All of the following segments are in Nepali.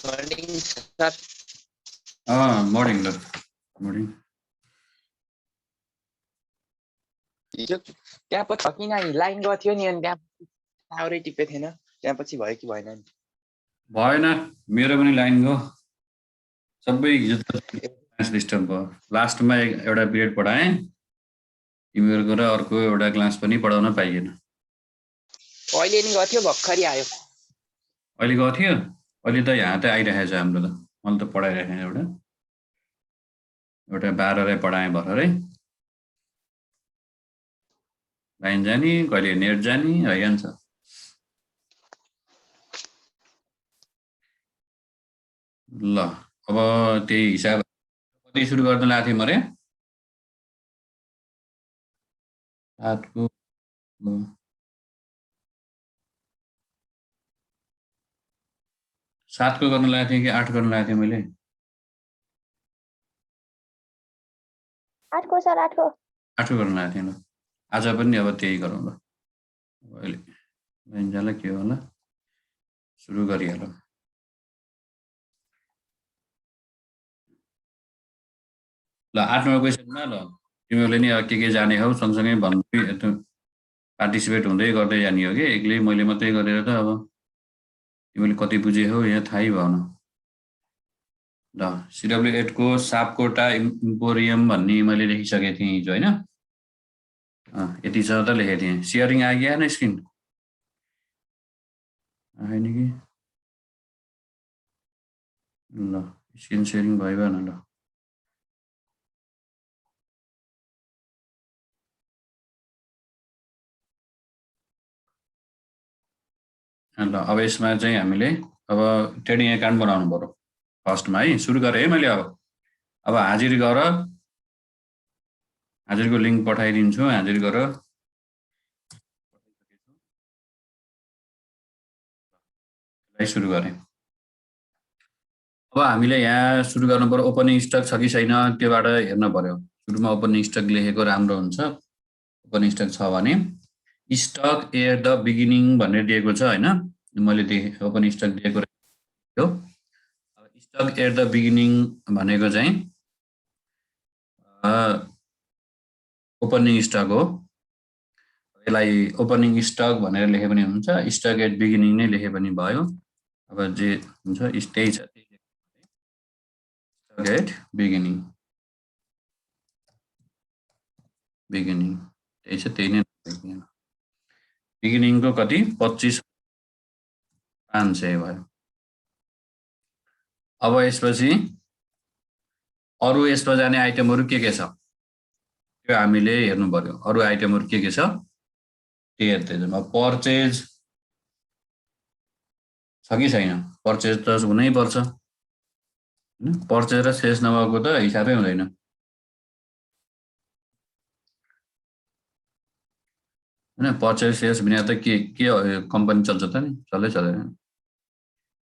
Morning sir. मर्निङ ल मर्निङ। हिजो त्यहाँ पछि किन लाइन गएको थियो नि अनि त्यहाँ टावरै टिपेको थिएन, त्यहाँपछि भयो कि भएन नि? भएन, मेरो पनि लाइन गयो सबै। हिजो त क्लास डिस्टर्ब भयो। लास्टमा एउटा पिरियड पढाएँ तिमीहरूको र अर्को एउटा क्लास पनि पढाउन पाइएन। अहिले नि गएको थियो, भर्खरै आयो। अहिले गएको थियो? अहिले त यहाँ त आइरहेको छ हाम्रो त। मैले त पढाइराखेँ एउटा 12 पढाएँ भर्खरै। लाइन जाने कहिले नेट जाने भइहाल्छ। ल अब त्यही हिसाब कति सुरु गर्न लाग्थेँ म रे? 7 को गर्न लागेको थिएँ कि 8 गर्न लागेको थिएँ मैले? 8 को सर, 8 को गर्न लागेको थिएँ। ल आज पनि अब त्यही गरौँ ल। अहिले लाइन जाला के होला, सुरु गरिहालौँ। ल 8 नम्बर क्वेसनमा ल तिमीहरूले नि के जाने हौ सँगसँगै भन्दै पार्टिसिपेट हुँदै गर्दै जाने हो कि एक्लै मैले मात्रै गरेर त अब तिमीले कति बुझे हौ यहाँ थाहै भएन। ल CW8 को सापकोटा इम्पोरियम भन्ने मैले लेखिसकेको थिएँ हिजो होइन? यति छ त लेखेको थिएँ। सेयरिङ आइगयो न स्क्रिन? आएन कि? ल स्क्रिन सेयरिङ भयो भएन? ल ल अब यसमा चाहिँ हामीले अब ट्रेडिङ एकाउन्ट बनाउनु पर्यो फर्स्टमा है। सुरु गरेँ है मैले। अब हाजिर गर, हाजिरको लिङ्क पठाइदिन्छु। हाजिर गर सुरु गरेँ। अब हामीले यहाँ सुरु गर्नु पर्यो। ओपनिङ स्टक छ कि छैन त्योबाट हेर्न पर्यो। सुरुमा ओपनिङ स्टक लेखेको राम्रो हुन्छ। ओपनिङ स्टक छ भने स्टक एट द बिगिनिङ भनेर दिएको छ होइन? मैले देखेँ ओपनिङ स्टक दिएको हो। स्टक एट द बिगिनिङ भनेको चाहिँ ओपनिङ स्टक हो। यसलाई ओपनिङ स्टक भनेर लेखे पनि हुन्छ, स्टक एट बिगिनिङ नै लेखे पनि भयो। अब जे हुन्छ त्यही छ, स्टक एट बिगिनिङ त्यही छ, त्यही नै। बिगिनिङको कति 25,500 भयो। अब यसपछि अरू यसमा जाने आइटमहरू के छ त्यो हामीले हेर्नु पर्यो। अरू आइटमहरू के छ त्यो हेर्दै जाउँ। अब पर्चेज छ कि छैन? पर्चेज त हुनै पर्छ। पर्चेज र सेल्स नभएको त हिसाबै हुँदैन। होइन पर्चेज सेल्स बिना त के कम्पनी चल्छ त नि? चल्दैन।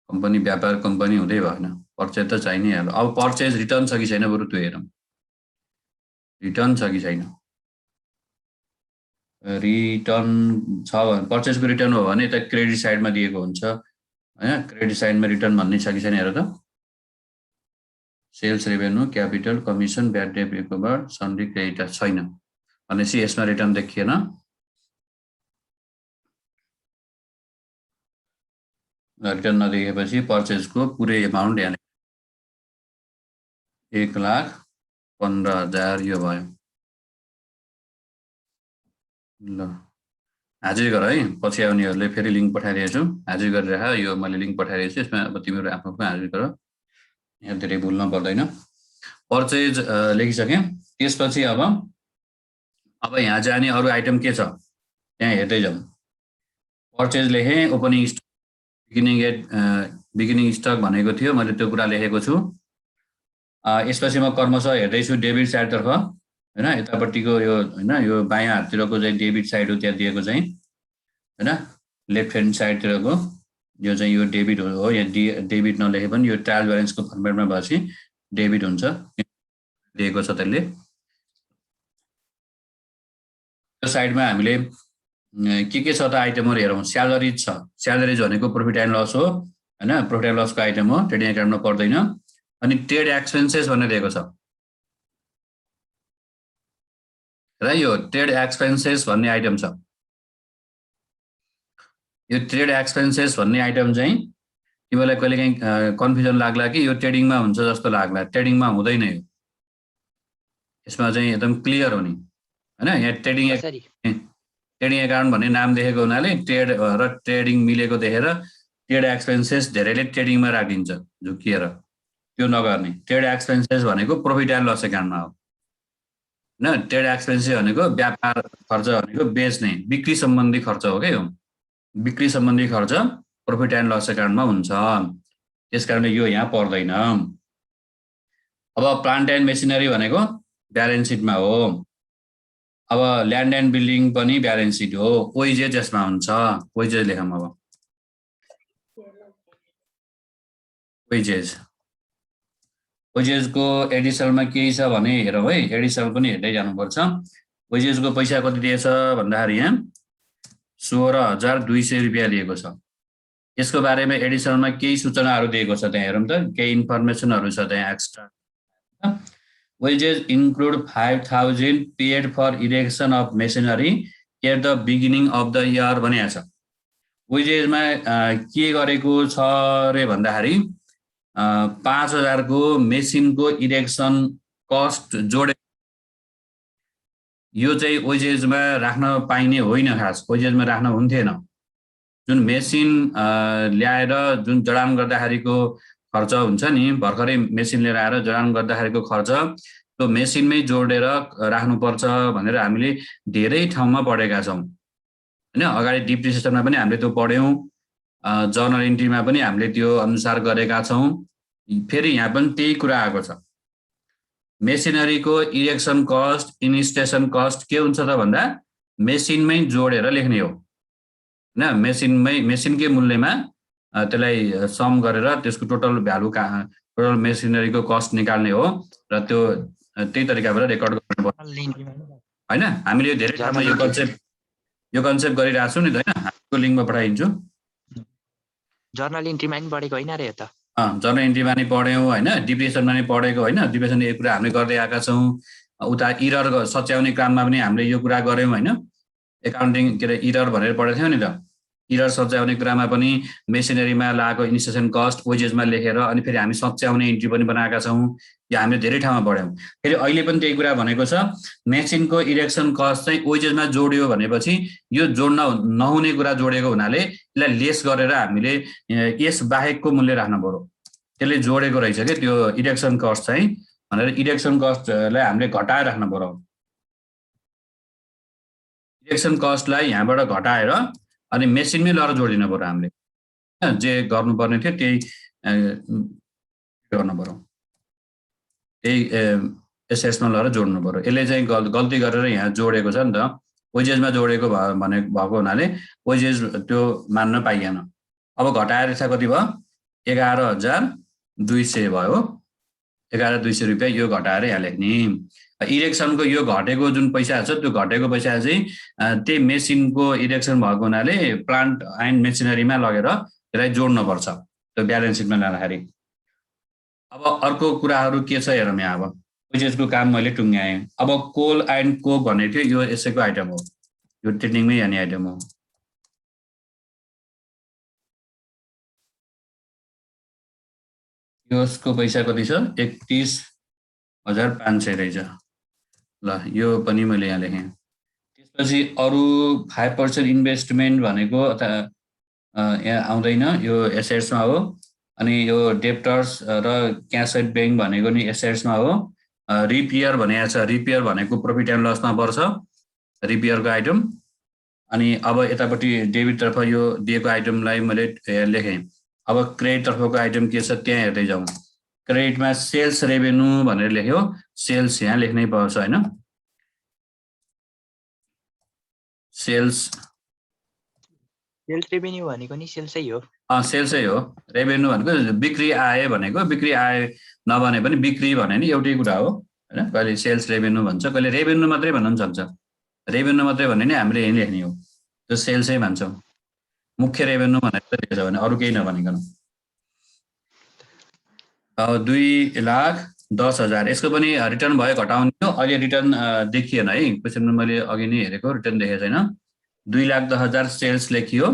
कम्पनी व्यापार कम्पनी हुँदै भएन, पर्चेज त चाहिइ नै हाल्यो। अब पर्चेज रिटर्न छ कि छैन बरु त्यो हेरौँ। रिटर्न छ कि छैन? रिटर्न छ भने पर्चेजको रिटर्न हो भने त क्रेडिट साइडमा दिएको हुन्छ होइन? क्रेडिट साइडमा रिटर्न भन्ने छ कि छैन हेर त। Sales revenue, capital, commission, bad debt recover, sundry credit छैन भनेपछि यसमा रिटर्न देखिएन। रिटर्न नदेखेपछि पर्चेजको पुरै एमाउन्ट यहाँ 1,15,000 यो भयो। ल हाजिर गर है। पछि आउनेहरूले फेरि लिङ्क पठाइदिएको छु, हाजिर गरेर यो मैले लिङ्क पठाइदिएको छु। यसमा अब तिमीहरू आफ्नो हाजिर गर, यहाँ धेरै भुल्न पर्दैन। पर्चेज लेखिसकेँ। त्यसपछि अब यहाँ जाने अरू आइटम के छ त्यहाँ हेर्दै जाउँ। पर्चेज लेखेँ, ओपनिङ स्टक बिगिनिङ स्टक भनेको थियो, मैले त्यो कुरा लेखेको छु। यसपछि म क्रमशः हेर्दैछु डेबिट साइडतर्फ होइन? यतापट्टिको यो होइन, यो बायाँ हाततिरको चाहिँ डेबिट साइड हो त्यहाँ दिएको चाहिँ होइन? लेफ्ट ह्यान्ड साइडतिरको यो चाहिँ यो डेबिट हो। यहाँ डेबिट नलेखे पनि यो ट्रायल ब्यालेन्सको फर्मेटमा भएपछि डेबिट हुन्छ दिएको छ त्यसले। त्यो साइडमा हामीले के छ त आइटमहरू हेरौँ। स्यालेरिज छ। स्यालेरिज भनेको प्रफिट एन्ड लस हो। हैन प्रॉफिट एन्ड लसको आइटम हो ट्रेडिङ एकाउन्टमा पर्दैन अनि ट्रेड एक्सपेन्सेस भनेर दिएको छ र यो ट्रेड एक्सपेन्सेस भन्ने आइटम छ यो ट्रेड एक्सपेन्सेस भन्ने आइटम चाहिँ तिमीलाई कहिलेकाहीँ कन्फ्युजन लाग्ला कि यो ट्रेडिङमा हुन्छ जस्तो लाग्ला ट्रेडिङमा हुँदैन यो यसमा चाहिँ एकदम क्लियर हो नि हैन यहाँ ट्रेडिङ एकाउन्ट भन्ने नाम देखेको हुनाले ट्रेड र ट्रेडिङ मिलेको देखेर ट्रेड एक्सपेन्सेस धेरैले ट्रेडिङमा राखिदिन्छ झुकिएर त्यो नगर्ने ट्रेड एक्सपेन्सेस भनेको प्रॉफिट एन्ड लस एकाउन्टमा हो हैन ट्रेड एक्सपेन्सेस भनेको व्यापार खर्च भनेको बेच्ने बिक्री सम्बन्धी खर्च हो के यो बिक्री सम्बन्धी खर्च प्रॉफिट एन्ड लस एकाउन्टमा हुन्छ त्यसकारणले यो यहाँ पर्दैन अब प्लान्ट एन्ड मेसिनरी भनेको ब्यालेन्स सिटमा हो अब ल्यान्ड एन्ड बिल्डिङ पनि ब्यालेन्स सिट हो वेजेज यसमा हुन्छ वेजेज लेखौँ अब वेजेजको एडिसनलमा केही छ भने हेरौँ है एडिसनल पनि हेर्दै जानुपर्छ वेजेजको पैसा कति दिएछ भन्दाखेरि यहाँ 16,200 रुपियाँ दिएको छ यसको बारेमा एडिसनलमा केही सूचनाहरू दिएको छ त्यहाँ हेरौँ त केही इन्फर्मेसनहरू छ त्यहाँ extra wages include 5,000 paid for erection of machinery at the beginning of the year भनेको छ वेजेजमा के गरेको छ रे भन्दाखेरि 5,000 को मेसिनको इरेक्सन कस्ट जोडे यो चाहिँ वेजेजमा राख्न पाइने होइन खास वेजेजमा राख्न हुन्थेन जुन मेसिन ल्याएर जुन जडान गर्दाखेरिको खर्च हुन्छ नि भर्खरै मेसिन लिएर आएर जडान गर्दाखेरिको खर्च त्यो मेसिनमै जोडेर राख्नुपर्छ भनेर हामीले धेरै ठाउँमा पढेका छौँ हैन अगाडि डिप्रिसिएसनमा पनि हामीले त्यो पढ्यौँ जर्नल एन्ट्रीमा पनि हामीले त्यो अनुसार गरेका छौँ फेरि यहाँ पनि त्यही कुरा आएको छ मेसिनरीको इरेक्सन कस्ट इन्स्टेलेसन कस्ट के हुन्छ त भन्दा मेसिनमै जोडेर लेख्ने हो हैन मेसिनकै मूल्यमा त्यसलाई सम गरेर त्यसको टोटल भ्यालु टोटल मेसिनरीको कस्ट निकाल्ने हो र त्यो त्यही तरिकाबाट रेकर्ड गर्नुपर्छ हैन हामीले धेरै ठाउँमा यो कन्सेप्ट गरिरहेको छौँ नि त हैन हाम्रो लिङ्कमा पठाइदिन्छु जर्नल इन्ट्रीमा पनि पढेको होइन रे त जर्नल इन्ट्रीमा नि पढ्यौँ हैन डिप्रेसनमा नि पढेको हैन डिप्रेसन यो कुरा हामीले गर्दै आएका छौँ उता इरर सच्याउने काममा पनि हामीले यो कुरा गर्यौँ हैन एकाउन्टिङ के अरे इरर भनेर पढेको थियौँ नि त इरर सच्याउने कुरामा पनि मेसिनरीमा लागेको इन्स्टेलेसन कस्ट वेजेसमा लेखेर अनि फेरि हामी सच्याउने इन्ट्री पनि बनाएका छौँ यो हामीले धेरै ठाउँमा पढ्यौँ फेरि अहिले पनि त्यही कुरा भनेको छ मेसिनको इरेक्सन कस्ट चाहिँ वेजेसमा जोडियो भनेपछि यो जोड्न नहुने कुरा जोडेको हुनाले यसलाई लेस गरेर हामीले यस बाहेकको मूल्य राख्न पर्यो त्यसले जोडेको रहेछ के त्यो इरेक्सन कस्ट चाहिँ भनेर इरेक्सन कस्टलाई हामीले घटाएर राख्न पर्यो इरेक्सन कस्टलाई यहाँबाट घटाएर अनि मेसिनमै लगेर जोडिनु पर्यो हामीले जे गर्नुपर्ने थियो त्यही गर्नु पर्यो त्यही एसेसमा लगेर जोड्नु पर्यो यसले चाहिँ गल्ती गरेर यहाँ जोडेको छ नि त वेजेसमा जोडेको भएको हुनाले वेजेस त्यो मान्न पाइएन अब घटाएर चाहिँ कति भयो 11,200 भयो 11,200 रुपियाँ यो घटाएर यहाँ लेख्ने इरेक्सनको यो घटेको जुन पैसा छ त्यो घटेको पैसा चाहिँ त्यही मेसिनको इरेक्सन भएको हुनाले प्लान्ट एन्ड मेसिनरीमा लगेर त्यसलाई जोड्नुपर्छ त्यो ब्यालेन्स सिटमा लाँदाखेरि अब अर्को कुराहरू के छ हेरौँ यहाँ अब वेजेसको काम मैले टुङ्ग्याएँ अब कोल एन्ड कोक भन्ने थियो यो यसैको आइटम हो यो ट्रेडिङमै जाने आइटम हो यसको पैसा कति छ 31,500 रहेछ ल यो पनि मैले यहाँ लेखेँ त्यसपछि अरू 5% इन्भेस्टमेन्ट भनेको यहाँ आउँदैन यो एसेट्समा हो अनि यो डेप्टर्स र क्यास एट ब्याङ्क भनेको नि एसेट्समा हो रिपेयर भनेको छ रिपेयर भनेको प्रॉफिट एन्ड लसमा पर्छ रिपेयरको आइटम अनि अब यतापट्टि डेबिटतर्फ यो दिएको आइटमलाई मैले लेखेँ अब क्रेडिटतर्फको आइटम के छ त्यहाँ हेर्दै जाउँ क्रेडिटमा सेल्स रेभेन्यू भनेर लेख्यो सेल्स यहाँ लेख्नै पर्छ हैन सेल्स रेभेन्यू भनेको नि सेल्सै हो सेल्सै हो रेभेन्यू भनेको बिक्री आए भनेको बिक्री आए नभने पनि बिक्री भने नि एउटै कुरा हो हैन कहिले सेल्स रेभेन्यू भन्छ कहिले रेभेन्यू मात्रै भन्न पनि सक्छ रेभेन्यू मात्रै भने नि हामीले यही लेख्ने हो त्यो सेल्सै भन्छौँ मुख्य रेभेन्यू भनेर लेखेछ भने अरू केही नभनिकन 2,10,000 यसको पनि रिटर्न भयो घटाउने हो अहिले रिटर्न देखिएन है क्वेसनमा मैले अघि नै हेरेको रिटर्न देखेको छैन 2,10,000 सेल्स लेखियो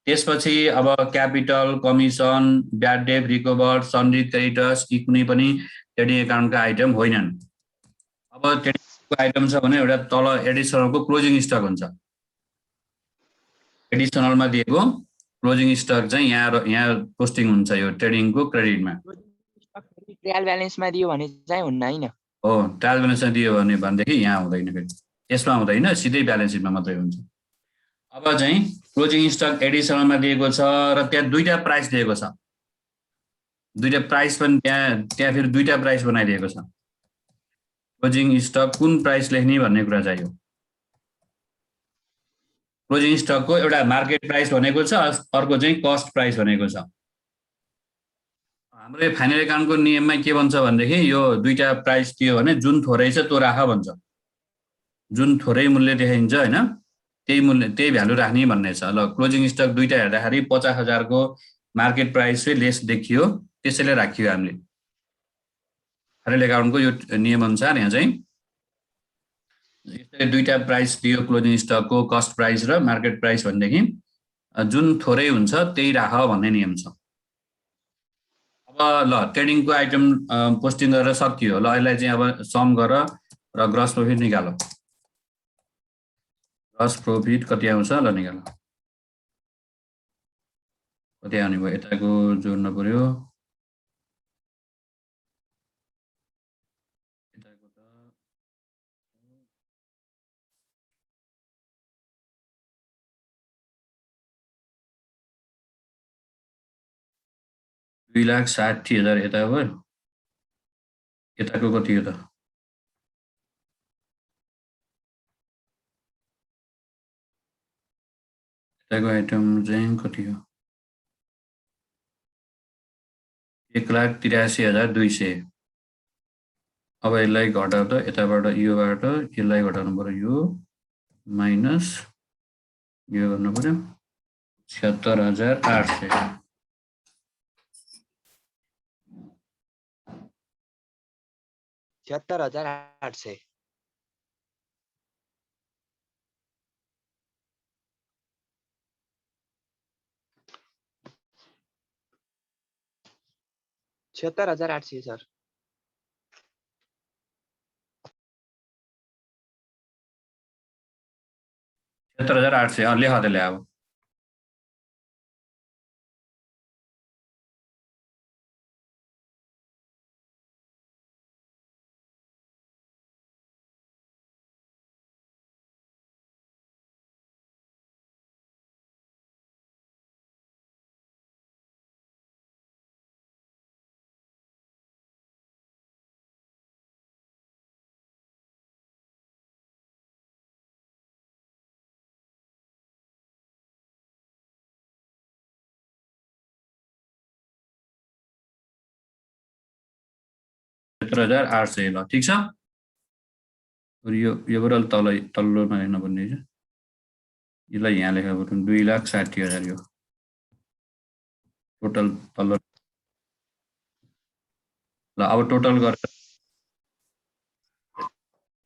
त्यसपछि अब capital commission bad debt recover सन्डी creditors यी कुनै पनि ट्रेडिङ एकाउन्टका आइटम होइनन् अब ट्रेडिङको आइटम छ भने एउटा तल एडिसनलको क्लोजिङ स्टक हुन्छ एडिसनलमा दिएको क्लोजिङ स्टक चाहिँ यहाँ पोस्टिङ हुन्छ यो ट्रेडिङको क्रेडिटमा ट्रायल ब्यालेन्समा दियो भने चाहिँ हुन्न हैन हो ट्रायल ब्यालेन्समा दियो भनेदेखि यहाँ हुँदैन फेरि यसमा हुँदैन सिधै ब्यालेन्स सिटमा मात्रै हुन्छ अब चाहिँ क्लोजिङ स्टक एडिसनलमा दिएको छ र त्यहाँ दुईटा प्राइस दिएको छ दुईटा प्राइस पनि त्यहाँ फेरि दुईटा प्राइस बनाइदिएको छ क्लोजिङ स्टक कुन प्राइस लेख्ने भन्ने कुरा चाहियो क्लोजिङ स्टकको एउटा मार्केट प्राइस भनेको छ अर्को चाहिँ कस्ट प्राइस भनेको छ हाम्रो फाइनल एकाउन्टको नियममा के भन्छ भनेदेखि यो दुईटा प्राइस दियो भने जुन थोरै छ त्यो राख भन्छ जुन थोरै मूल्य देखाइन्छ हैन त्यही भ्यालु राख्ने भन्ने छ ल क्लोजिङ स्टक दुईटा हेर्दाखेरि 50,000 को मार्केट प्राइस चाहिँ लेस देखियो त्यसैले राखियो हामीले फाइनल एकाउन्टको यो नियम अनुसार यहाँ चाहिँ यसरी दुईटा प्राइस दियो क्लोजिङ स्टकको कस्ट प्राइस र मार्केट प्राइस भनेदेखि जुन थोरै हुन्छ त्यही राख भन्ने नियम छ अब ल ट्रेडिङको आइटम पोस्टिङ गरेर सकियो ल यसलाई चाहिँ अब सम गर र ग्रस प्रॉफिट निकाल ग्रस प्रॉफिट कति आउँछ ल निकाल कति आउने भयो यताको जोड्न पर्यो यताको त 2,60,000 यता भयो यताको कति हो त यताको आइटम चाहिँ कति हो 1,83,200 अब यसलाई घटाउ त यताबाट योबाट यसलाई घटाउनु पर्यो यो माइनस यो गर्नु पर्यो 76,800 76,800 76,800 सर 76,800 लेख त्यसले अब ल ठीक छ योबाट तल्लोमा हेर्न पर्ने छ यसलाई यहाँ लेखा पर्यो 2,60,000 यो टोटल तल्लो ल अब टोटल गरेर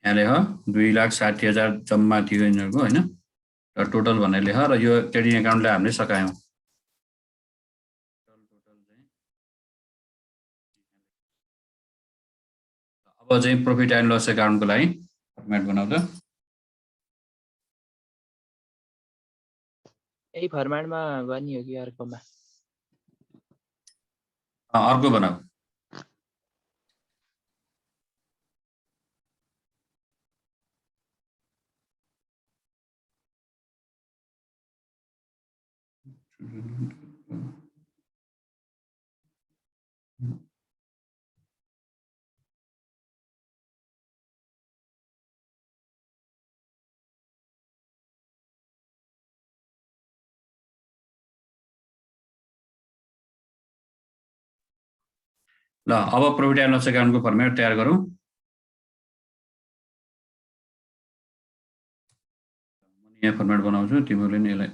यहाँ लेख 2,60,000 जम्मा थियो यिनीहरूको हैन र टोटल भनेर लेख र यो ट्रेडिङ एकाउन्टलाई हामीले सकायौं अब चाहिँ प्रॉफिट एन्ड लस एकाउन्टको लागि फर्मेट बनाऊ त यही फर्मेटमा गर्ने हो कि अर्कोमा अर्को बनाऊ ल अब प्रॉफिट एन्ड लस एकाउन्टको फर्मेट तयार गरौँ यहाँ फर्मेट बनाउँछु तिमीले नि यसलाई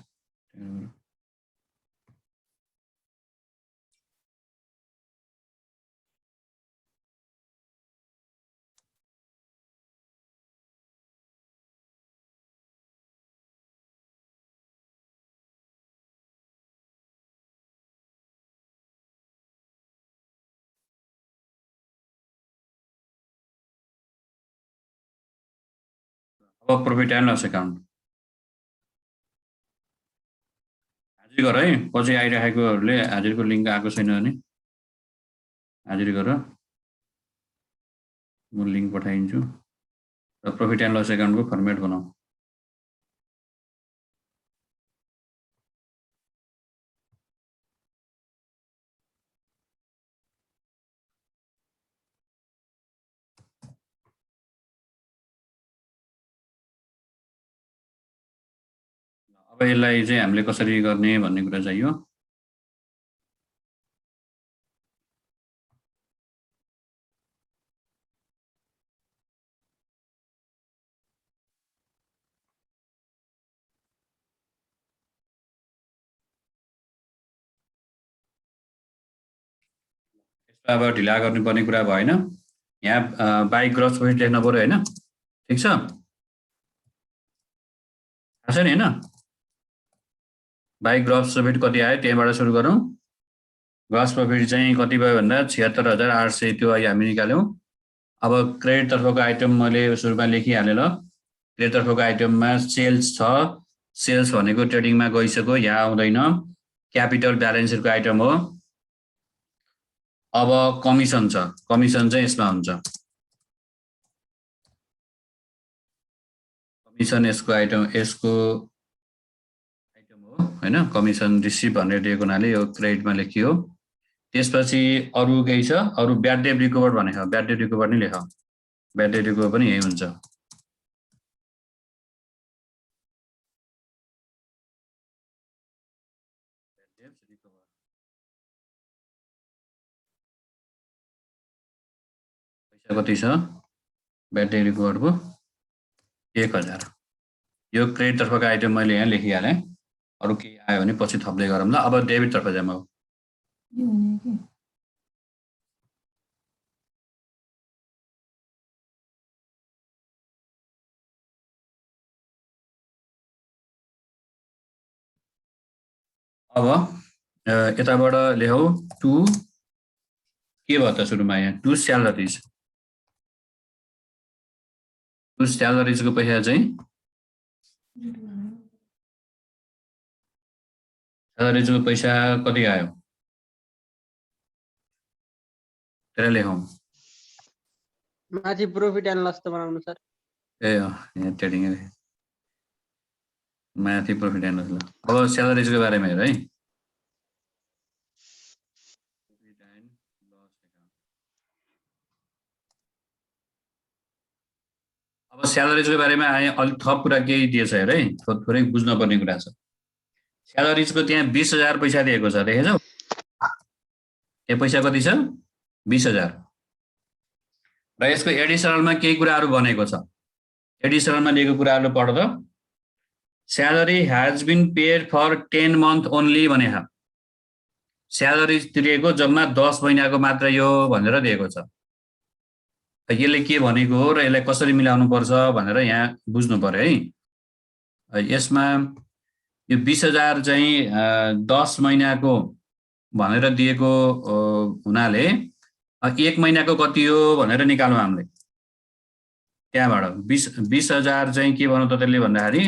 अब प्रॉफिट एन्ड लस एकाउन्ट हाजिर गर है पछि आइराखेकोहरूले हाजिरको लिङ्क आएको छैन भने हाजिर गर म लिङ्क पठाइदिन्छु र प्रॉफिट एन्ड लस एकाउन्टको फर्मेट बनाऊ अब यसलाई चाहिँ हामीले कसरी गर्ने भन्ने कुरा चाहियो अब ढिला गर्नुपर्ने कुरा भएन यहाँ बाई ग्रस प्रॉफिट लेख्न पर्यो हैन ठीक छ थाहा छ नि हैन बाई ग्रस प्रॉफिट कति आयो त्यहीबाट सुरु गरौँ ग्रस प्रॉफिट चाहिँ कति भयो भन्दा 76,800 त्यो हामी निकाल्यौं अब क्रेडिट तर्फको आइटम मैले सुरुमा लेखिहाले ल क्रेडिट तर्फको आइटममा सेल्स छ सेल्स भनेको ट्रेडिङमा गइसक्यो यहाँ आउँदैन क्यापिटल ब्यालेन्स सिटको आइटम हो अब कमिसन छ कमिसन चाहिँ यसमा हुन्छ कमिसन यसको आइटम हो हैन कमिसन रिसिभ भनेर दिएको हुनाले यो क्रेडिटमा लेखियो त्यसपछि अरु केही छ अरु ब्याड डेट रिकभर भनेको ब्याड डेट रिकभर नि लेख ब्याड डेट रिकभर पनि यही हुन्छ पैसा कति छ ब्याड डेट रिकभरको 1000 यो क्रेडिट तर्फको आइटम मैले यहाँ लेखिहालेँ अरु के आयो भने पछि थप्दै गरौँ ल अब डेबिट तर्फ जाम अब यताबाट लेखौ टु के भयो त सुरुमा यहाँ टु स्यालरिजको पैसा चाहिँ स्यालरिजको पैसा कति आयो त्यसलाई लेखौँ माथि प्रॉफिट एन्ड लस त बनाउनु सर ए यहाँ ट्रेडिङ माथि प्रॉफिट एन्ड लस अब स्यालरिजको बारेमा हेर है अब स्यालरिजको बारेमा अलि थप कुरा केही दिएछ हेर है थोरै बुझ्न पर्ने कुरा छ स्यालरिजको त्यहाँ 20,000 पैसा दिएको छ देखेछौ यो पैसा कति छ 20,000 र यसको एडिसनलमा केही कुराहरु बनेको छ एडिसनलमा दिएको कुराहरु पढ त salary has been paid for 10 month only भने स्यालरी तिरेको जम्मा 10 महिनाको मात्र यो भनेर दिएको छ यसले के भनेको हो र यसलाई कसरी मिलाउनु पर्छ भनेर यहाँ बुझ्नु पर्यो है यसमा यो 20,000 चाहिँ 10 महिनाको भनेर दिएको हुनाले 1 महिनाको कति हो भनेर निकाल्नु हामीले त्यहाँबाट 20,000 चाहिँ के भन्नु त त्यसले भन्दाखेरि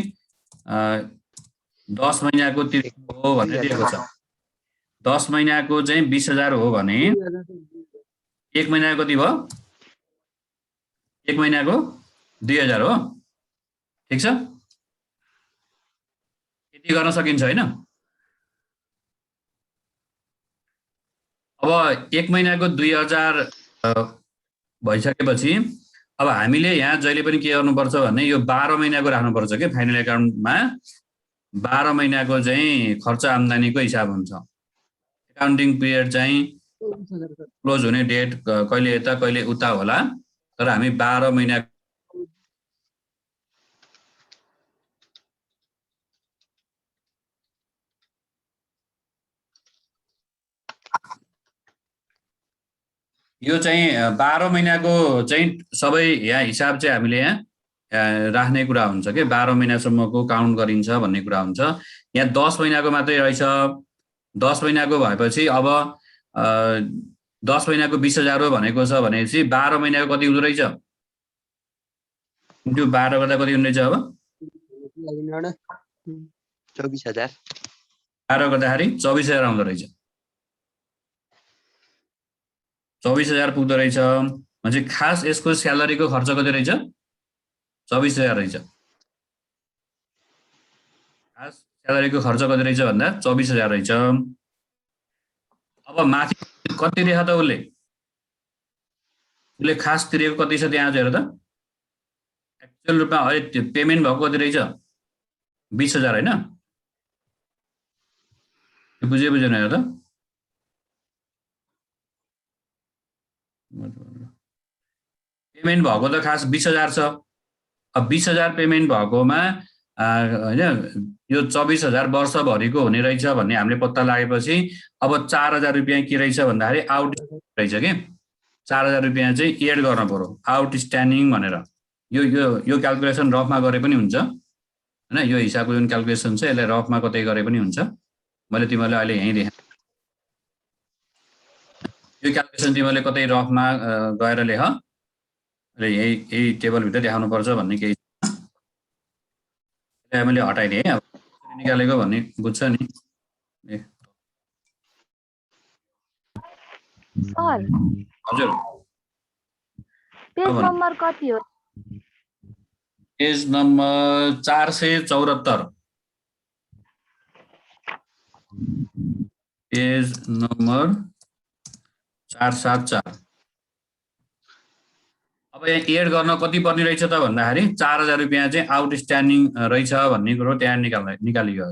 10 महिनाको तिरेको हो भनेर दिएको छ 10 महिनाको चाहिँ 20,000 हो भने 1 महिनाको कति भयो 1 महिनाको 2,000 हो ठीक छ यति गर्न सकिन्छ हैन अब 1 महिनाको 2,000 भइसकेपछि अब हामीले यहाँ जहिले पनि के गर्नुपर्छ भने यो 12 महिनाको राख्नुपर्छ के फाइनल एकाउन्टमा 12 महिनाको चाहिँ खर्च आम्दानीको हिसाब हुन्छ एकाउन्टिङ पिरियड चाहिँ क्लोज हुने डेट कहिले यता कहिले उता होला तर हामी 12 महिना यो चाहिँ 12 महिनाको चाहिँ सबै यहाँ हिसाब चाहिँ हामीले यहाँ राख्ने कुरा हुन्छ के 12 महिनासम्मको काउन्ट गरिन्छ भन्ने कुरा हुन्छ यहाँ 10 महिनाको मात्रै रहेछ 10 महिनाको भएपछि अब 10 महिनाको 20,000 हो भनेको छ भनेपछि 12 महिनाको कति हुँदो रहेछ इन्टु 12 गर्दा कति हुने रहेछ अब 24,000 12 गर्दाखेरि 24,000 आउँदो रहेछ 24,000 पुग्दो रहेछ भने खास यसको स्यालेरीको खर्च कति रहेछ 24,000 रहेछ खास स्यालेरीको खर्च कति रहेछ भन्दा 24,000 रहेछ अब माथि कति रहेछ त उसले खास तिरेको कति छ त्यहाँ हेर त एक्चुअल रूपमा अहिले पेमेन्ट भएको कति रहेछ 20,000 हैन बुझेन हेर त पेमेन्ट भएको त खास 20,000 छ अब 20,000 पेमेन्ट भएकोमा हैन यो 24,000 वर्षभरिको हुने रहेछ भन्ने हामीले पत्ता लागेपछि अब 4,000 रुपैयाँ के रहेछ भन्दाखेरि आउट रहेछ के 4,000 रुपैयाँ चाहिँ एड गर्न पर्यो आउटस्ट्यान्डिङ भनेर यो क्याल्कुलेसन रफमा गरे पनि हुन्छ हैन यो हिसाबको जुन क्याल्कुलेसन छ यसलाई रफमा कतै गरे पनि हुन्छ मैले तिमीलाई अहिले यही देखाएँ यो क्याल्कुलेसन तिमीले कतै रफमा गएर लेख र यही टेबल भित्र देखाउनु पर्छ भन्ने केही मैले हटाइदिएँ अब निकालेको भन्ने बुझ्छ नि सर हजुर पेज नम्बर कति हो पेज नम्बर 474 पेज नम्बर 474 अब यहाँ एड गर्न कति पर्ने रहेछ त भन्दाखेरि 4,000 रुपैयाँ चाहिँ आउटस्ट्यान्डिङ रहेछ भन्ने कुरो त्यहाँ निकालियो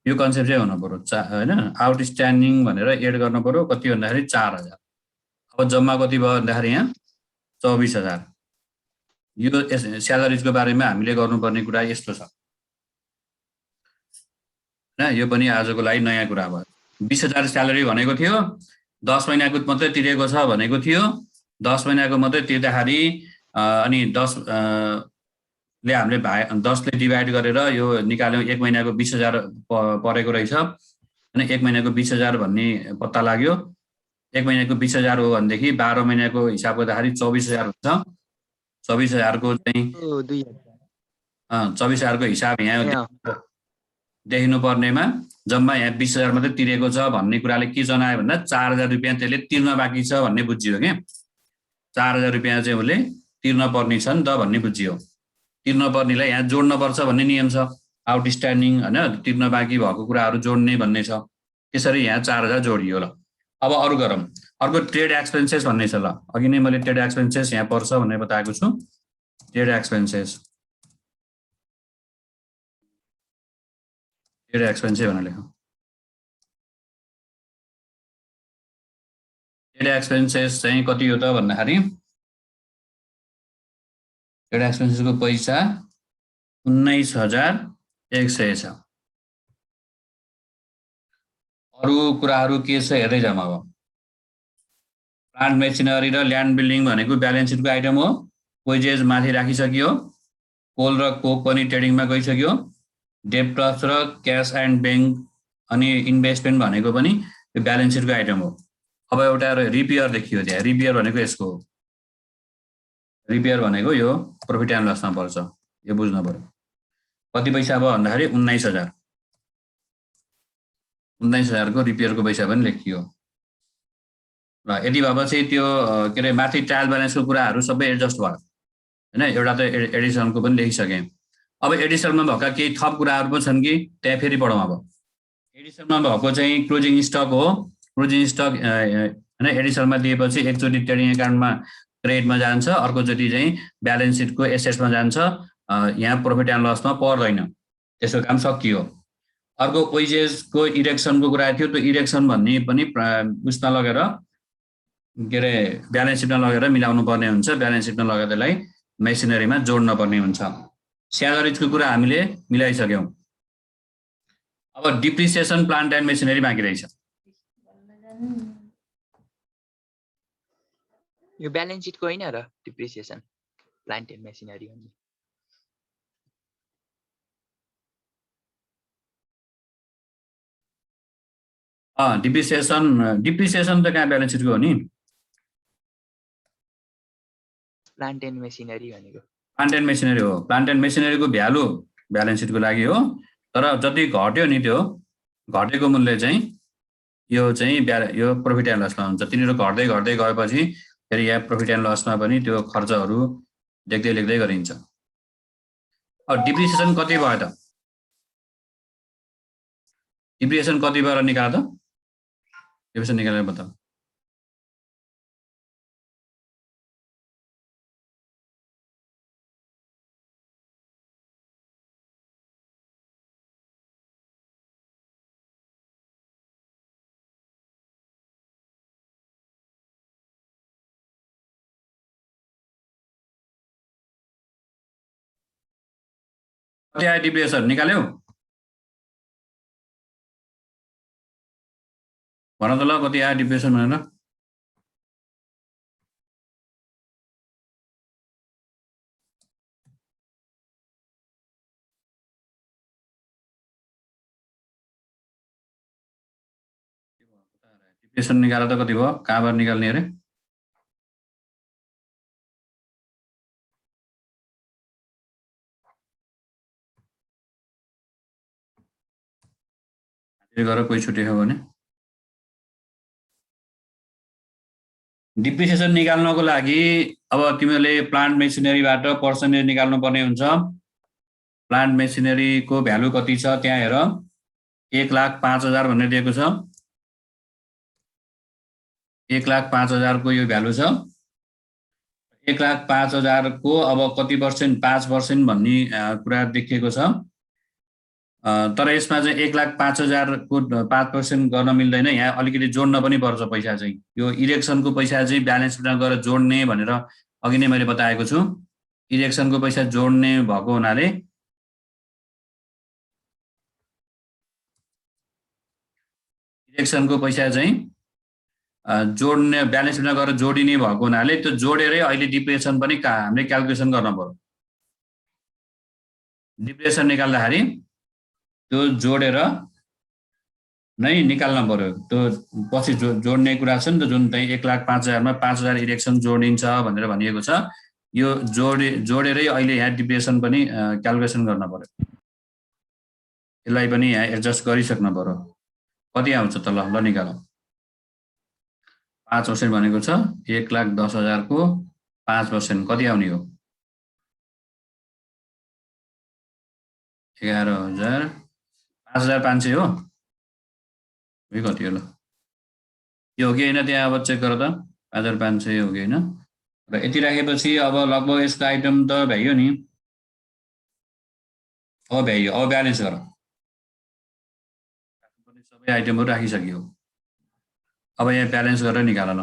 यो कन्सेप्ट चाहिँ हुनु पर्यो हैन आउटस्ट्यान्डिङ भनेर एड गर्न पर्यो कति भन्दाखेरि 4,000 अब जम्मा कति भयो भन्दाखेरि यहाँ 24,000 यो स्यालेरीजको बारेमा हामीले गर्नुपर्ने कुरा यस्तो छ हैन यो पनि आजको लागि नयाँ कुरा भयो 20,000 स्यालेरी भनेको थियो 10 महिनाको मात्रै तिरेको छ भनेको थियो 10 महिनाको मात्रै तिर्दाखेरि अनि 10 ले हामीले 10 ले डिभाइड गरेर यो निकाल्यौं 1 महिनाको 20,000 परेको रहेछ हैन 1 महिनाको 20,000 भन्ने पत्ता लाग्यो 1 महिनाको 20,000 हो भनेदेखि 12 महिनाको हिसाब गर्दाखेरि 24,000 हुन्छ 24,000 को चाहिँ 24,000 को हिसाब यहाँ देखिनु पर्नेमा जम्मा यहाँ 20,000 मात्रै तिरेको छ भन्ने कुराले के जनायो भन्दा 4,000 रुपैयाँ त्यसले तिर्न बाँकी छ भन्ने बुझियो के 4,000 रुपैयाँ चाहिँ उसले तिर्न पर्ने छ नि त भन्ने बुझियो तिर्न पर्नेलाई यहाँ जोड्न पर्छ भन्ने नियम छ आउटस्ट्यान्डिङ हैन तिर्न बाँकी भएको कुराहरू जोड्ने भन्ने छ त्यसरी यहाँ 4,000 जोडियो ल अब अरु गरौँ अर्को ट्रेड एक्सपेन्सेस भन्ने छ ल अघि नै मैले ट्रेड एक्सपेन्सेस यहाँ पर्छ भनेर बताएको छु ट्रेड एक्सपेन्सेस भनेर लेखौँ ट्रेड एक्सपेन्सेस चाहिँ कति हो त भन्दाखेरि ट्रेड एक्सपेन्सेसको पैसा 19,100 छ अरु कुराहरू के छ हेर्दै जाम अब प्लान्ट मेसिनरी र ल्यान्ड बिल्डिङ भनेको ब्यालेन्स सिटको आइटम हो वेजेस माथि राखिसकियो कोल र कोक पनि ट्रेडिङमा गइसक्यो डेप्टर्स र क्याश एन्ड बैंक अनि इन्भेस्टमेन्ट भनेको पनि यो ब्यालेन्स सिटको आइटम हो अब एउटा रिपेयर देखियो त्यहाँ रिपेयर भनेको यसको हो रिपेयर भनेको यो प्रॉफिट एन्ड लसमा पर्छ यो बुझ्नु पर्यो कति पैसा भयो भन्दाखेरि 19,000 को रिपेयरको पैसा पनि लेखियो र यदि भएपछि त्यो के रे माथि ट्रायल ब्यालेन्सको कुराहरू सबै एडजस्ट भयो हैन एउटा त एडिसनको पनि लेखिसके अब एडिसनमा भएका केही थप कुराहरू पनि छन् कि त्यहाँ फेरि पढौँ अब एडिसनमा भएको चाहिँ क्लोजिङ स्टक हो क्लोजिङ स्टक हैन एडिसनमा दिएपछि एकचोटि ट्रेडिङ एकाउन्टमा क्रेडिटमा जान्छ अर्कोचोटि चाहिँ ब्यालेन्स सिटको एसेट्समा जान्छ यहाँ प्रॉफिट एन्ड लसमा पर्दैन त्यसको काम सकियो अर्को वेजेसको इरेक्सनको कुरा थियो त्यो इरेक्सन भन्ने पनि उसमा लगेर के रे ब्यालेन्स सिटमा लगेर मिलाउनु पर्ने हुन्छ ब्यालेन्स सिटमा लगेर त्यसलाई मेसिनरीमा जोड्न पर्ने हुन्छ स्यालेरीजको कुरा हामीले मिलाइसक्यौं अब डिप्रिसिएसन प्लान्ट एन्ड मेसिनरी बाँकी रहेछ यो ब्यालेन्स सिटको हैन र डिप्रिसिएसन प्लान्ट एन्ड मेसिनरी भन्ने डिप्रिसिएसन त कहाँ ब्यालेन्स सिटको हो नि प्लान्ट एन्ड मेसिनरी भनेको प्लान्ट एन्ड मेसिनरी हो। प्लान्ट एन्ड मेसिनरीको भ्यालु ब्यालेन्स सिटको लागि हो, तर जति घट्यो नि त्यो घटेको मूल्य चाहिँ यो चाहिँ यो प्रफिट एन्ड लसमा हुन्छ। तिनीहरू घट्दै घट्दै गएपछि फेरि यहाँ प्रफिट एन्ड लसमा पनि त्यो खर्चहरू लेख्दै लेख्दै गरिन्छ। अब डिप्रिसिएसन कति भयो त? डिप्रिसिएसन कति भएर निकाल त? डिप्रिसिएसन निकालेर बताऊ। कति आयो डिप्रिसिएसन निकाल्यौ? भन त ल कति आयो डिप्रिसिएसन भनेर। डिप्रिसिएसन निकाल त कति भयो? कहाँबाट निकाल्ने अरे? गरेर कोही छुटेको भने डिप्रिसिएसन निकाल्नको लागि अब तिमीले प्लान्ट मेसिनरीबाट पर्सेन्टेज निकाल्नु पर्ने हुन्छ। प्लान्ट मेसिनरीको भ्यालु कति छ त्यहाँ हेर, 1,05,000 भनेर दिएको छ। 1,05,000 को यो भ्यालु छ। 1,05,000 को अब कति पर्सेन्ट? 5% भन्ने कुरा देखिएको छ। तर यसमा चाहिँ 1,05,000 को 5% गर्न मिल्दैन। यहाँ अलिकति जोड्न पनि पर्छ पैसा चाहिँ। यो इरेक्सनको पैसा चाहिँ ब्यालेन्स सिटमा गएर जोड्ने भनेर अघि नै मैले बताएको छु। इरेक्सनको पैसा जोड्ने भएको हुनाले इरेक्सनको पैसा चाहिँ जोड्ने ब्यालेन्स सिटमा गएर जोडिने भएको हुनाले त्यो जोडेरै अहिले डिप्रिसिएसन पनि हामीले क्याल्कुलेसन गर्न पर्यो। डिप्रिसिएसन निकाल्दाखेरि त्यो जोडेर नै निकाल्न पर्यो। त्यो पछि जोड्ने कुरा छ नि त, जुन चाहिँ 1,05,000 मा 5,000 इरेक्सन जोडिन्छ भनेर भनिएको छ। यो जोडेरै अहिले यहाँ डिप्रिसिएसन पनि क्याल्कुलेसन गर्न पर्यो। यसलाई पनि यहाँ एडजस्ट गरिसक्नु पर्यो। कति आउँछ त? ल निकाल। 5% भनेको छ 1,10,000 को 5% कति आउने हो? 11,000 5,500 हो। यो कति हो? ल यो हो कि होइन त्यहाँ अब चेक गर त। 5,500 हो कि होइन? र यति राखेपछि अब लगभग यसको आइटम त भ्याइयो नि। अब भ्याइयो। अब ब्यालेन्स गर। सबै आइटमहरू राखिसक्यो। अब यहाँ ब्यालेन्स गरेर निकाल ल।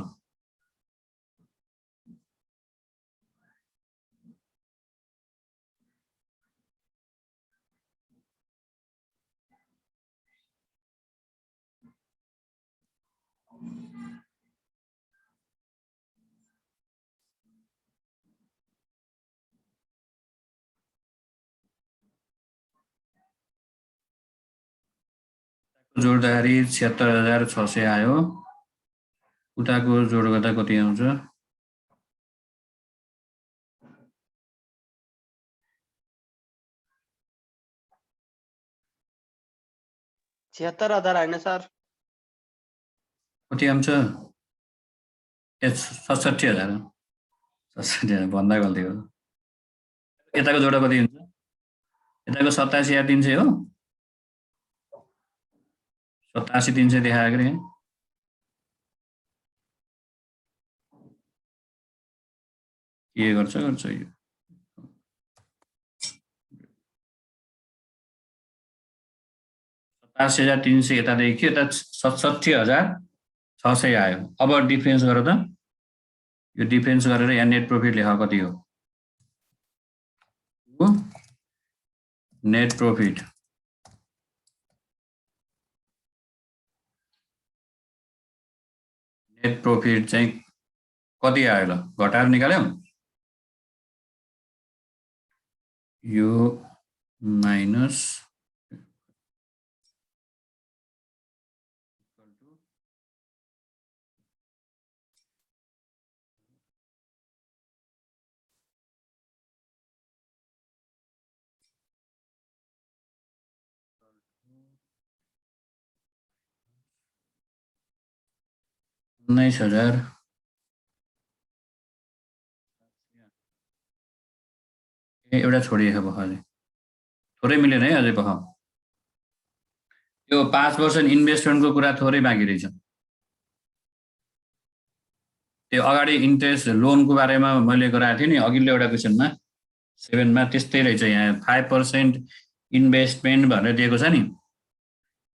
जोड्दाखेरि 76,600 आयो। उताको जोड गर्दा कति आउँछ? 76,000 होइन सर? कति आउँछ? 67,000 67,000 भन्दा गल्ती हो। यताको जोडा कति हुन्छ? यताको 87,300 हो। 87,300 देखाएको रे। के गर्छ यो 87,300 यता देखियो, यता 67,600 आयो। अब डिफरेन्स गर त। यो डिफरेन्स गरेर यहाँ नेट प्रफिट लेख कति हो? नेट प्रफिट चाहिँ कति आयो? ल घटाएर निकाल्यौ। यो माइनस 19,000 एउटा छोडिएको भयो अझै थोरै मिलेन है अझै भयो यो 5% इन्भेस्टमेन्टको कुरा थोरै बाँकी रहेछ त्यो अगाडि इन्ट्रेस्ट लोनको बारेमा मैले गराएको थिएँ नि अघिल्लो एउटा क्वेसनमा 7 मा त्यस्तै रहेछ यहाँ 5% इन्भेस्टमेन्ट भनेर दिएको छ नि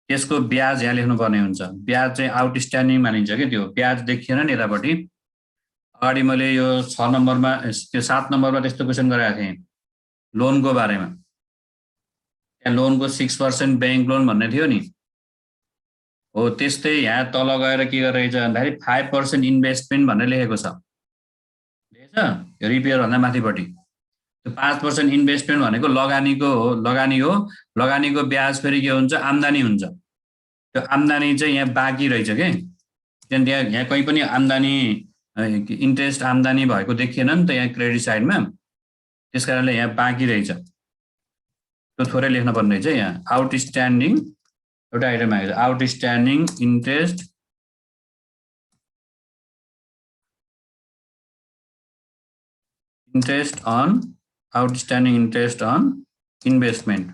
त्यसको ब्याज यहाँ लेख्नु पर्ने हुन्छ ब्याज चाहिँ आउटस्ट्यान्डिङ मानिन्छ कि त्यो ब्याज देखिएन नि यतापट्टि अगाडि मैले यो 6 नम्बरमा त्यो 7 नम्बरमा त्यस्तो क्वेसन गराएको थिएँ लोनको बारेमा त्यहाँ लोनको 6% ब्याङ्क लोन भन्ने थियो नि हो त्यस्तै यहाँ तल गएर के गरेछ भन्दाखेरि 5% इन्भेस्टमेन्ट भनेर लेखेको छ देखेछ यो रिपेयर भन्दा माथिपट्टि त्यो 5% इन्भेस्टमेन्ट भनेको लगानीको हो लगानीको ब्याज फेरि के हुन्छ आम्दानी हुन्छ त्यो आम्दानी चाहिँ यहाँ बाँकी रहेछ के त्यहाँ यहाँ कहीँ पनि आम्दानी इन्ट्रेस्ट आम्दानी भएको देखिएन नि त यहाँ क्रेडिट साइडमा त्यस कारणले यहाँ बाँकी रहेछ त्यो थोरै लेख्न पर्ने रहेछ यहाँ आउटस्ट्यान्डिङ एउटा आइटम आएको छ outstanding interest on outstanding interest on investment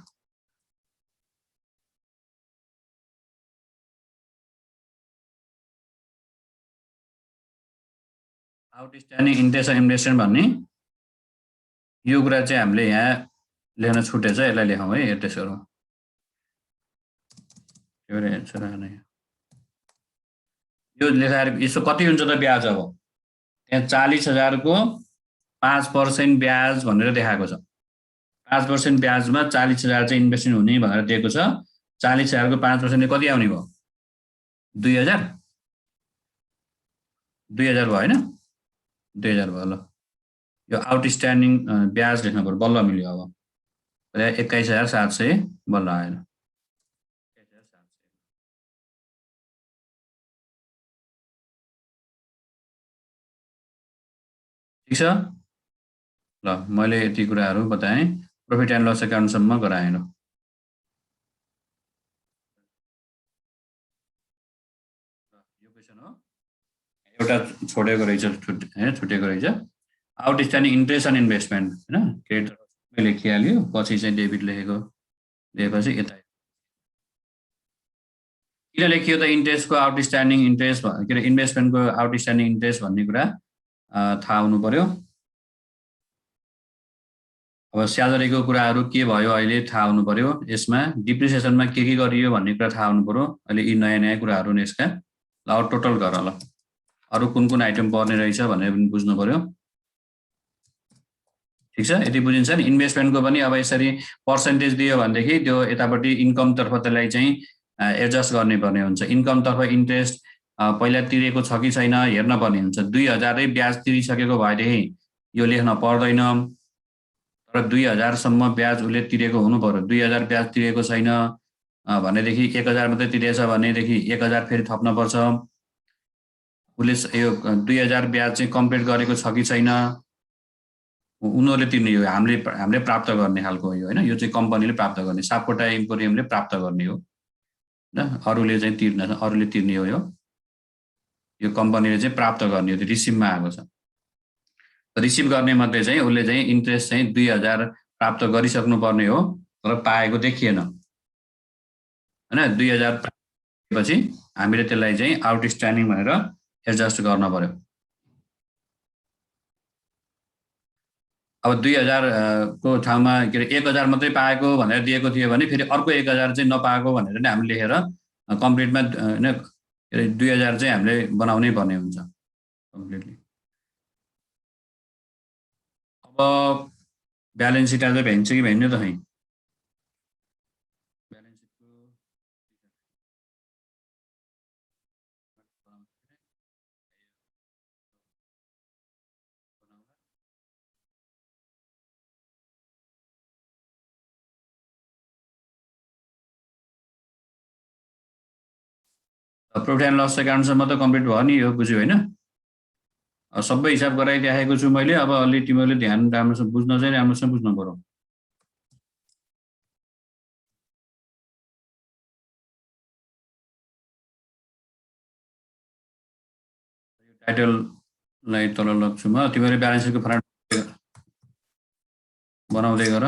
outstanding interest on investment भन्ने यो कुरा चाहिँ हामीले यहाँ लेख्न छुटेछ यसलाई लेखौँ है एड्रेस गरौँ यो लेखाएर यसो कति हुन्छ त ब्याज अब त्यहाँ 40,000 को 5% ब्याज भनेर देखाएको छ 5% ब्याजमा 40,000 चाहिँ इन्भेस्टमेन्ट हुने भनेर दिएको छ 40,000 को 5% कति आउने भयो 2,000 भयो होइन 2,000 भयो ल यो आउटस्ट्यान्डिङ ब्याज लेख्नु पर्यो बल्ल मिल्यो अब 21,700 बल्ल आएन ठिक छ ल मैले यति कुराहरू बताएँ प्रफिट एन्ड लस एकाउन्टसम्म गराएँ ल यो क्वेसन हो एउटा छोडेको रहेछ छुटेको रहेछ आउटस्ट्यान्डिङ इन्ट्रेस्ट अन इन्भेस्टमेन्ट होइन क्रेडिट लेखिहाल्यो पछि चाहिँ डेबिट लेखेपछि यता किन लेखियो त इन्ट्रेस्टको आउटस्ट्यान्डिङ इन्ट्रेस्ट के अरे इन्भेस्टमेन्टको आउटस्ट्यान्डिङ इन्ट्रेस्ट भन्ने कुरा थाहा हुनु पर्यो अब स्यालेरीको कुराहरू के भयो अहिले थाहा हुनु पर्यो यसमा डिप्रिसिएसनमा के गरियो भन्ने कुरा थाहा हुनु पर्यो अहिले यी नयाँ नयाँ कुराहरू नै यसका ल टोटल गर ल अरू कुन कुन आइटम पर्ने रहेछ भनेर पनि बुझ्नु पर्यो ठिक छ यति बुझिन्छ नि इन्भेस्टमेन्टको पनि अब यसरी पर्सेन्टेज दियो भनेदेखि त्यो यतापट्टि इन्कमतर्फ त्यसलाई चाहिँ एडजस्ट गर्ने पर्ने हुन्छ इन्कमतर्फ इन्ट्रेस्ट पहिला तिरेको छ कि छैन हेर्न पर्ने हुन्छ 2,000 ब्याज तिरिसकेको भएदेखि यो लेख्न पर्दैन तर 2,000 सम्म ब्याज उसले तिरेको हुनु पर्यो 2,000 ब्याज तिरेको छैन भनेदेखि 1,000 मात्रै तिरेछ भनेदेखि 1,000 फेरि थप्न पर्छ उसले यो 2,000 ब्याज चाहिँ कम्प्लिट गरेको छ कि छैन उनीहरूले तिर्ने हो हामीले प्राप्त गर्ने खालको हो होइन यो चाहिँ कम्पनीले प्राप्त गर्ने सापकोटा इम्पोरियमले प्राप्त गर्ने हो होइन अरूले चाहिँ तिर्ने हो यो कम्पनीले चाहिँ प्राप्त गर्ने हो त्यो रिसिभमा आएको छ रिसिभ गर्ने मध्ये चाहिँ उसले चाहिँ इन्ट्रेस्ट चाहिँ 2,000 प्राप्त गरिसक्नु पर्ने हो तर पाएको देखिएन होइन 2,000 पछि हामीले त्यसलाई चाहिँ आउटस्ट्यान्डिङ भनेर एडजस्ट गर्न पर्यो अब 2,000 को ठाउँमा के अरे 1,000 मात्रै पाएको भनेर दिएको थियो भने फेरि अर्को 1,000 चाहिँ नपाएको भनेर नै हामीले लेखेर कम्प्लिटमा होइन 2,000 चाहिँ हामीले बनाउनै पर्ने हुन्छ कम्प्लिटली अब ब्यालेन्स सिट आज भ्याइन्छ कि भ्याइन्न त खै प्रफिट एन्ड लस एकाउन्टसम्म त कम्प्लिट भयो नि यो बुझ्यो होइन सबै हिसाब गराइराखेको छु मैले अब अलि तिमीहरूले ध्यान राम्रोसँग बुझ्न चाहिँ राम्रोसँग बुझ्नु पर्यो टाइटललाई तल लग्छु म तिमीले ब्यालेन्स सिटको फर्मेट बनाउँदै गर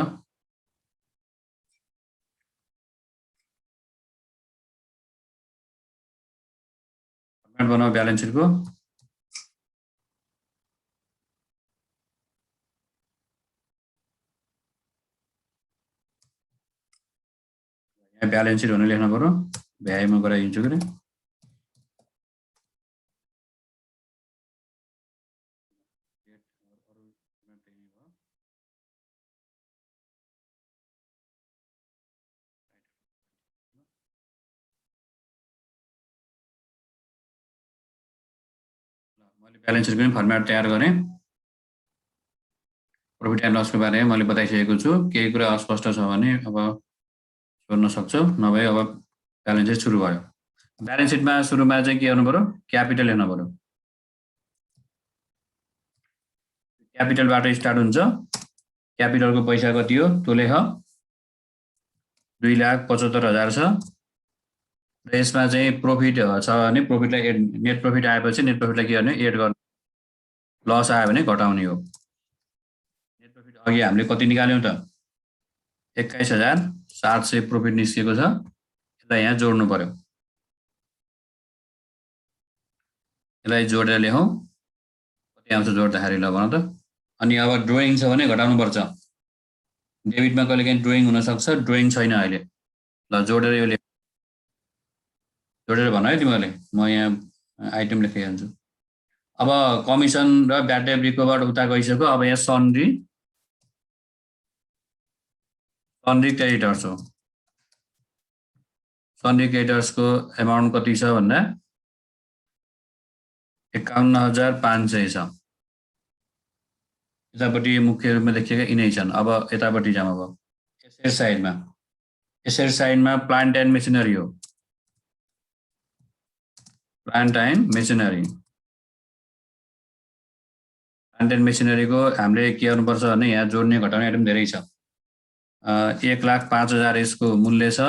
फर्मेट बनाऊ ब्यालेन्स सिटको यहाँ ब्यालेन्स सिट भनेर लेख्नु पर्यो भ्याइमा गराइदिन्छु के मैले ब्यालेन्स सिटको पनि फर्मेट तयार गरेँ प्रॉफिट एन्ड लसको बारेमा मैले बताइसकेको छु केही कुरा अस्पष्ट छ भने अब सोध्न सक्छौ नभए अब ब्यालेन्स सिट सुरु भयो ब्यालेन्स सिटमा सुरुमा चाहिँ के गर्नु पर्यो क्यापिटल लेख्नु पर्यो क्यापिटलबाट स्टार्ट हुन्छ क्यापिटलको पैसा कति हो त्यो लेख 2,75,000 छ र यसमा चाहिँ प्रॉफिट छ भने प्रॉफिटलाई नेट प्रॉफिट आएपछि नेट प्रॉफिटलाई के गर्ने एड गर्ने लस आयो भने घटाउने हो नेट प्रॉफिट अघि हामीले कति निकाल्यौं त 21,700 प्रॉफिट निस्केको छ यसलाई यहाँ जोड्नु पर्यो यसलाई जोडेर लेखौं कति आउँछ जोड्दाखेरि ल भन त अनि अब ड्रइङ छ भने घटाउनु पर्छ डेबिटमा कहिलेकाहीँ ड्रइङ हुन सक्छ ड्रइङ छैन अहिले ल जोडेर यो जोडेर भन है तिमीहरूले म यहाँ आइटम लेखिहाल्छु अब कमिसन र ब्याड डेट रिकभर्ड उता गइसक्यो अब यहाँ सन्ड्री क्रेडिटर्स हो सन्ड्री क्रेडिटर्सको एमाउन्ट कति छ भन्दा 51,500 छ यतापट्टि मुख्य रूपमा देखिएका यिनै छन् अब यतापट्टि जाम अब एसेट साइडमा प्लान्ट एन्ड मेसिनरी हो प्लान्ट एन्ड मेसिनरीको हामीले के गर्नुपर्छ भने यहाँ जोड्ने घटाउने आइटम धेरै छ 1,05,000 यसको मूल्य छ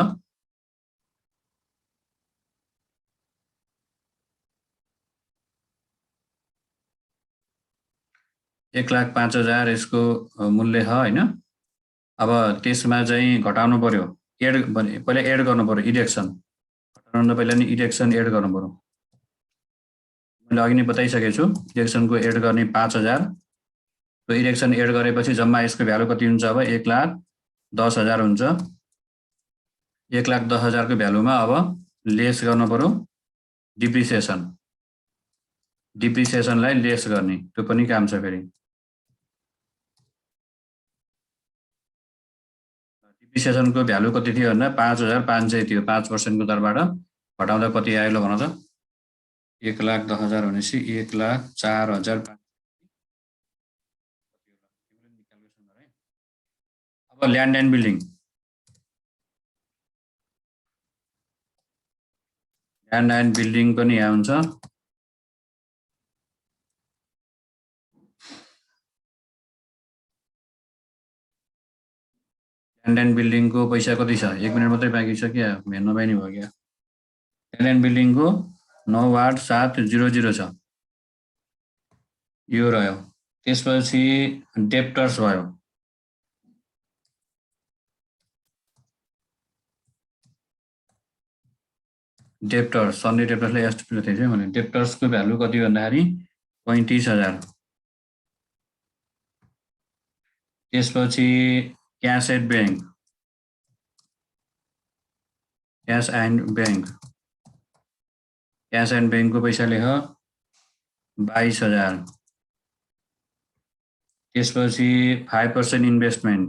$1,05,000 यसको मूल्य छ हैन अब त्यसमा चाहिँ घटाउनु पर्यो पहिला एड गर्नु पर्यो इडेक्सन घटाउनु पहिला नि इडेक्सन एड गर्नु पर्यो मैले अघि नै बताइसकेको छु इडेक्सनको एड गर्ने 5,000 त्यो इडेक्सन एड गरेपछि जम्मा यसको भ्यालु कति हुन्छ अब 1,10,000 हुन्छ 1,10,000 को भ्यालुमा अब लेस गर्नु पर्यो डिप्रिसिएसनलाई लेस गर्ने त्यो पनि काम छ फेरि डिप्रिसिएसनको भ्यालु कति थियो भन्दा 5,500 थियो 5% को दरबाट घटाउँदा कति आयो ल भन त 1,10,000 भनेपछि 1,04,000 अब ल्यान्ड एन्ड बिल्डिङ पनि यहाँ हुन्छ ल्यान्ड एन्ड बिल्डिङको पैसा कति छ 1 मिनेट मात्रै बाँकी छ क्या हेर्न बानी भयो क्या ल्यान्ड एन्ड बिल्डिङको 9,8,700 छ यो रह्यो त्यसपछि डेप्टर्स भयो सन्डे डेप्टर्सले एस्टिमेट थिएछ भने डेप्टर्सको भ्यालु कति भन्दाखेरि 35,000 त्यसपछि क्याश एन्ड ब्याङ्कको पैसा लेख 22,000 त्यसपछि 5% इन्भेस्टमेन्ट